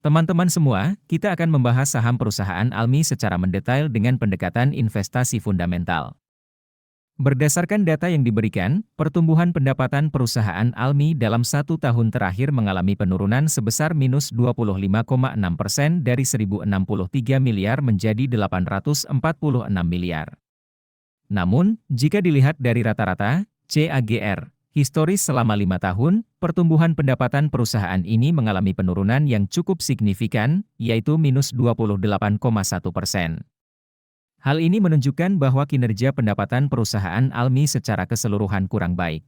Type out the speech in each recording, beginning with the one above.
Teman-teman semua, kita akan membahas saham perusahaan Almi secara mendetail dengan pendekatan investasi fundamental. Berdasarkan data yang diberikan, pertumbuhan pendapatan perusahaan Almi dalam 1 tahun terakhir mengalami penurunan sebesar minus 25,6% dari 1.063 miliar menjadi 846 miliar. Namun, jika dilihat dari rata-rata, CAGR, historis selama 5 tahun, pertumbuhan pendapatan perusahaan ini mengalami penurunan yang cukup signifikan, yaitu minus 28,1%. Hal ini menunjukkan bahwa kinerja pendapatan perusahaan Almi secara keseluruhan kurang baik.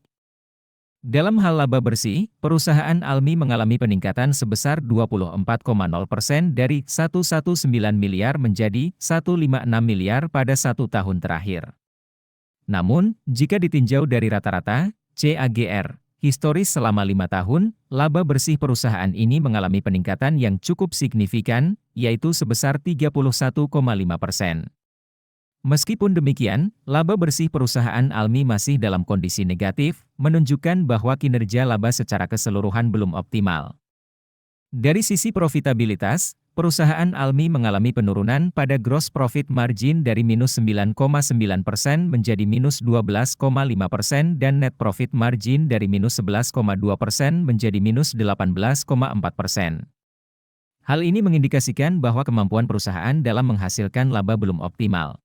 Dalam hal laba bersih, perusahaan Almi mengalami peningkatan sebesar 24,0% dari 119 miliar menjadi 156 miliar pada 1 tahun terakhir. Namun, jika ditinjau dari rata-rata, CAGR, historis selama 5 tahun, laba bersih perusahaan ini mengalami peningkatan yang cukup signifikan, yaitu sebesar 31,5%. Meskipun demikian, laba bersih perusahaan Almi masih dalam kondisi negatif, menunjukkan bahwa kinerja laba secara keseluruhan belum optimal. Dari sisi profitabilitas, perusahaan Almi mengalami penurunan pada gross profit margin dari minus 9,9% menjadi minus 12,5% dan net profit margin dari minus 11,2% menjadi minus 18,4%. Hal ini mengindikasikan bahwa kemampuan perusahaan dalam menghasilkan laba belum optimal.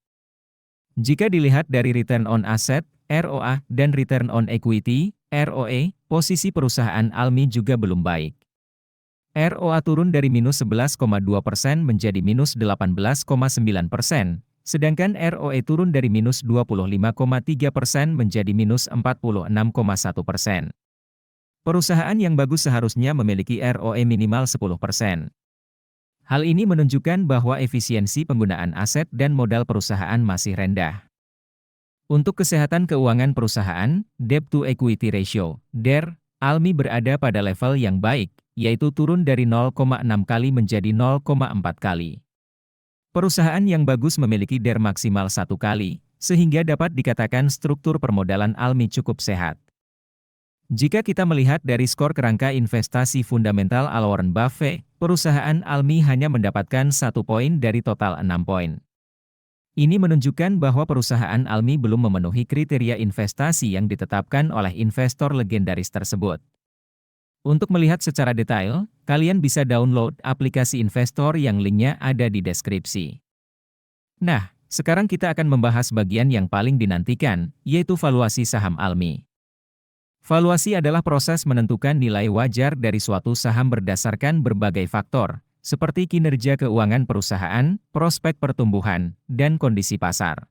Jika dilihat dari return on asset, ROA, dan return on equity, ROE, posisi perusahaan Almi juga belum baik. ROA turun dari minus 11,2% menjadi minus 18,9%, sedangkan ROE turun dari minus 25,3% menjadi minus 46,1%. Perusahaan yang bagus seharusnya memiliki ROE minimal 10%. Hal ini menunjukkan bahwa efisiensi penggunaan aset dan modal perusahaan masih rendah. Untuk kesehatan keuangan perusahaan, debt to equity ratio, DER, Almi berada pada level yang baik, yaitu turun dari 0,6 kali menjadi 0,4 kali. Perusahaan yang bagus memiliki DER maksimal 1 kali, sehingga dapat dikatakan struktur permodalan Almi cukup sehat. Jika kita melihat dari skor kerangka investasi fundamental ala Warren Buffett, perusahaan Almi hanya mendapatkan 1 poin dari total 6 poin. Ini menunjukkan bahwa perusahaan Almi belum memenuhi kriteria investasi yang ditetapkan oleh investor legendaris tersebut. Untuk melihat secara detail, kalian bisa download aplikasi investor yang linknya ada di deskripsi. Nah, sekarang kita akan membahas bagian yang paling dinantikan, yaitu valuasi saham Almi. Valuasi adalah proses menentukan nilai wajar dari suatu saham berdasarkan berbagai faktor, seperti kinerja keuangan perusahaan, prospek pertumbuhan, dan kondisi pasar.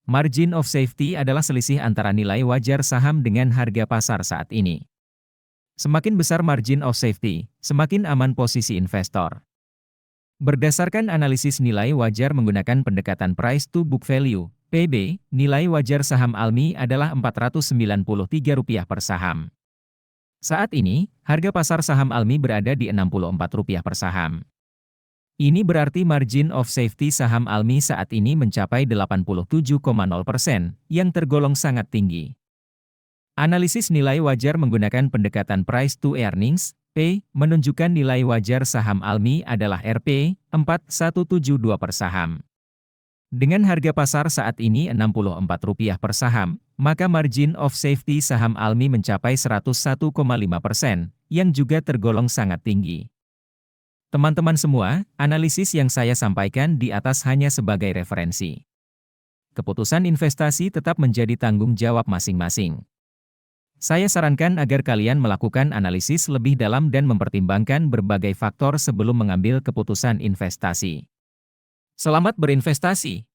Margin of safety adalah selisih antara nilai wajar saham dengan harga pasar saat ini. Semakin besar margin of safety, semakin aman posisi investor. Berdasarkan analisis nilai wajar menggunakan pendekatan price to book value, PB, nilai wajar saham Almi adalah Rp493 per saham. Saat ini, harga pasar saham Almi berada di Rp64 per saham. Ini berarti margin of safety saham Almi saat ini mencapai 87,0%, yang tergolong sangat tinggi. Analisis nilai wajar menggunakan pendekatan price to earnings, P, menunjukkan nilai wajar saham Almi adalah Rp, 4172 per saham. Dengan harga pasar saat ini Rp64 per saham, maka margin of safety saham Almi mencapai 101,5%, yang juga tergolong sangat tinggi. Teman-teman semua, analisis yang saya sampaikan di atas hanya sebagai referensi. Keputusan investasi tetap menjadi tanggung jawab masing-masing. Saya sarankan agar kalian melakukan analisis lebih dalam dan mempertimbangkan berbagai faktor sebelum mengambil keputusan investasi. Selamat berinvestasi!